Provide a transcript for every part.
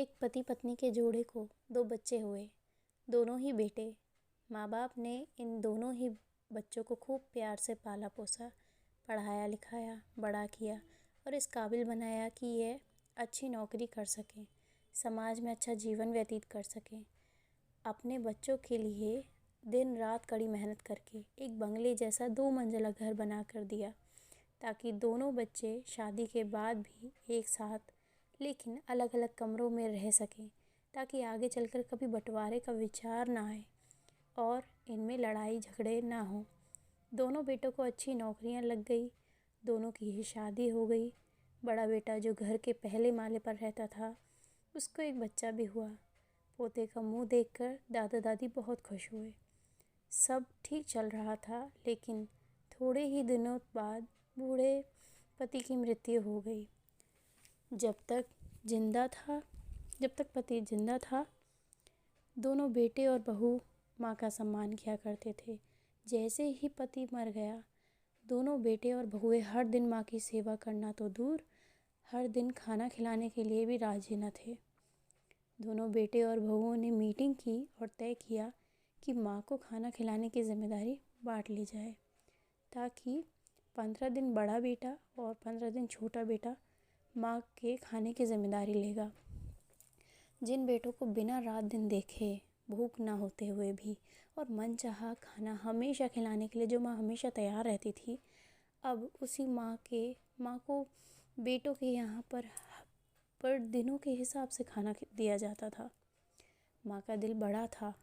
एक पति पत्नी के जोड़े को दो बच्चे हुए, दोनों ही बेटे। माँ बाप ने इन दोनों ही बच्चों को खूब प्यार से पाला पोसा, पढ़ाया लिखाया, बड़ा किया और इस काबिल बनाया कि ये अच्छी नौकरी कर सकें, समाज में अच्छा जीवन व्यतीत कर सकें। अपने बच्चों के लिए दिन रात कड़ी मेहनत करके एक बंगले जैसा 2 मंजिला घर बना कर दिया, ताकि दोनों बच्चे शादी के बाद भी एक साथ लेकिन अलग अलग कमरों में रह सकें, ताकि आगे चलकर कभी बंटवारे का विचार ना आए और इनमें लड़ाई झगड़े ना हो। दोनों बेटों को अच्छी नौकरियां लग गई, दोनों की ही शादी हो गई। बड़ा बेटा जो घर के पहले माले पर रहता था, उसको एक बच्चा भी हुआ। पोते का मुंह देखकर दादा दादी बहुत खुश हुए। सब ठीक चल रहा था, लेकिन थोड़े ही दिनों बाद बूढ़े पति की मृत्यु हो गई। जब तक पति जिंदा था, दोनों बेटे और बहू माँ का सम्मान किया करते थे। जैसे ही पति मर गया, दोनों बेटे और बहुएं हर दिन माँ की सेवा करना तो दूर, हर दिन खाना खिलाने के लिए भी राजी न थे। दोनों बेटे और बहुओं ने मीटिंग की और तय किया कि माँ को खाना खिलाने की जिम्मेदारी बांट ली जाए, ताकि 15 दिन बड़ा बेटा और 15 दिन छोटा बेटा माँ के खाने की जिम्मेदारी लेगा। जिन बेटों को बिना रात दिन देखे भूख ना होते हुए भी और मनचाहा खाना हमेशा खिलाने के लिए जो माँ हमेशा तैयार रहती थी, अब उसी माँ को बेटों के यहाँ पर दिनों के हिसाब से खाना दिया जाता था। माँ का दिल बड़ा था।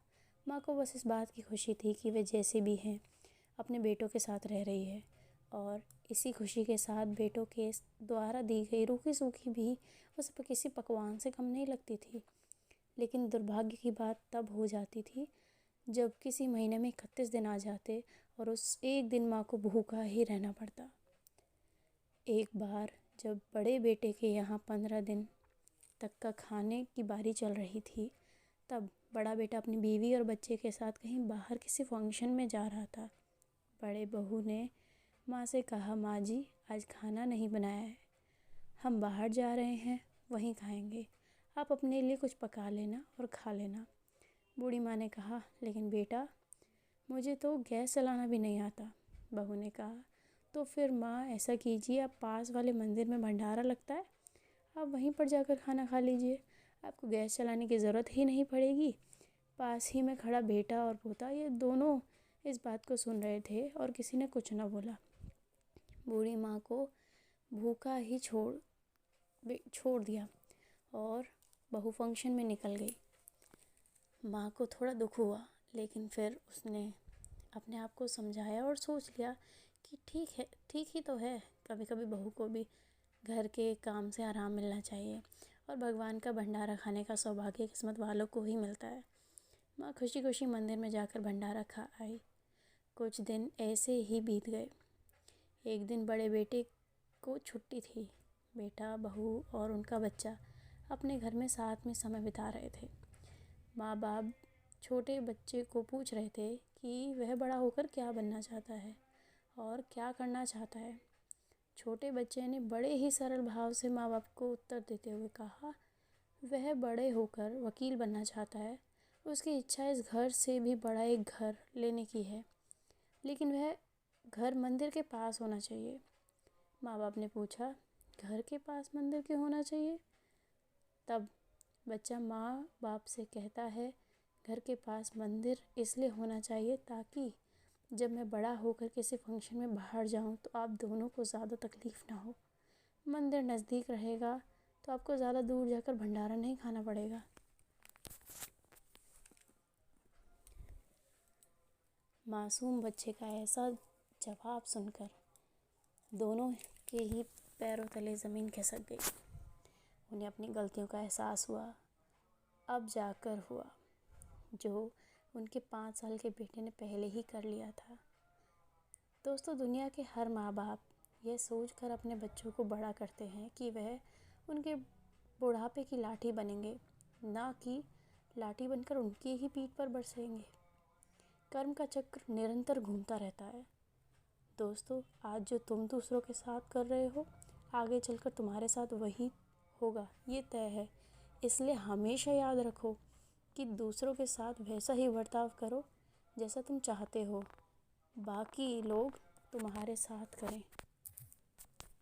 माँ को बस इस बात की खुशी थी कि वे जैसे भी हैं अपने बेटों के साथ रह रही है, और इसी खुशी के साथ बेटों के द्वारा दी गई रूखी सूखी भी उस पर किसी पकवान से कम नहीं लगती थी। लेकिन दुर्भाग्य की बात तब हो जाती थी जब किसी महीने में 31 दिन आ जाते और उस एक दिन माँ को भूखा ही रहना पड़ता। एक बार जब बड़े बेटे के यहाँ 15 दिन तक का खाने की बारी चल रही थी, तब बड़ा बेटा अपनी बीवी और बच्चे के साथ कहीं बाहर किसी फंक्शन में जा रहा था। बड़े बहू ने माँ से कहा, माँ जी आज खाना नहीं बनाया है, हम बाहर जा रहे हैं, वहीं खाएंगे, आप अपने लिए कुछ पका लेना और खा लेना। बूढ़ी माँ ने कहा, लेकिन बेटा मुझे तो गैस चलाना भी नहीं आता। बहू ने कहा, तो फिर माँ ऐसा कीजिए, आप पास वाले मंदिर में भंडारा लगता है, आप वहीं पर जाकर खाना खा लीजिए, आपको गैस चलाने की ज़रूरत ही नहीं पड़ेगी। पास ही में खड़ा बेटा और पोता ये दोनों इस बात को सुन रहे थे और किसी ने कुछ न बोला। बूढ़ी माँ को भूखा ही छोड़ दिया और बहू फंक्शन में निकल गई। माँ को थोड़ा दुख हुआ, लेकिन फिर उसने अपने आप को समझाया और सोच लिया कि ठीक है, ठीक ही तो है, कभी कभी बहू को भी घर के काम से आराम मिलना चाहिए और भगवान का भंडारा खाने का सौभाग्य किस्मत वालों को ही मिलता है। माँ खुशी खुशी मंदिर में जाकर भंडारा खा आई। कुछ दिन ऐसे ही बीत गए। एक दिन बड़े बेटे को छुट्टी थी। बेटा, बहू और उनका बच्चा अपने घर में साथ में समय बिता रहे थे। माँ बाप छोटे बच्चे को पूछ रहे थे कि वह बड़ा होकर क्या बनना चाहता है और क्या करना चाहता है। छोटे बच्चे ने बड़े ही सरल भाव से माँ बाप को उत्तर देते हुए कहा, वह बड़े होकर वकील बनना चाहता है, उसकी इच्छा इस घर से भी बड़ा एक घर लेने की है, लेकिन वह घर मंदिर के पास होना चाहिए। माँ बाप ने पूछा, घर के पास मंदिर क्यों होना चाहिए? तब बच्चा माँ बाप से कहता है, घर के पास मंदिर इसलिए होना चाहिए ताकि जब मैं बड़ा होकर किसी फंक्शन में बाहर जाऊं तो आप दोनों को ज़्यादा तकलीफ़ ना हो। मंदिर नज़दीक रहेगा तो आपको ज़्यादा दूर जाकर भंडारा नहीं खाना पड़ेगा। मासूम बच्चे का ऐसा जवाब सुनकर दोनों के ही पैरों तले ज़मीन खिसक गई। उन्हें अपनी गलतियों का एहसास हुआ। अब जाकर हुआ जो उनके 5 साल के बेटे ने पहले ही कर लिया था। दोस्तों, दुनिया के हर माँ बाप यह सोचकर अपने बच्चों को बड़ा करते हैं कि वह उनके बुढ़ापे की लाठी बनेंगे, ना कि लाठी बनकर उनकी ही पीठ पर बरसेंगे। कर्म का चक्र निरंतर घूमता रहता है। दोस्तों, आज जो तुम दूसरों के साथ कर रहे हो, आगे चलकर तुम्हारे साथ वही होगा, ये तय है। इसलिए हमेशा याद रखो कि दूसरों के साथ वैसा ही बर्ताव करो जैसा तुम चाहते हो, बाकी लोग तुम्हारे साथ करें।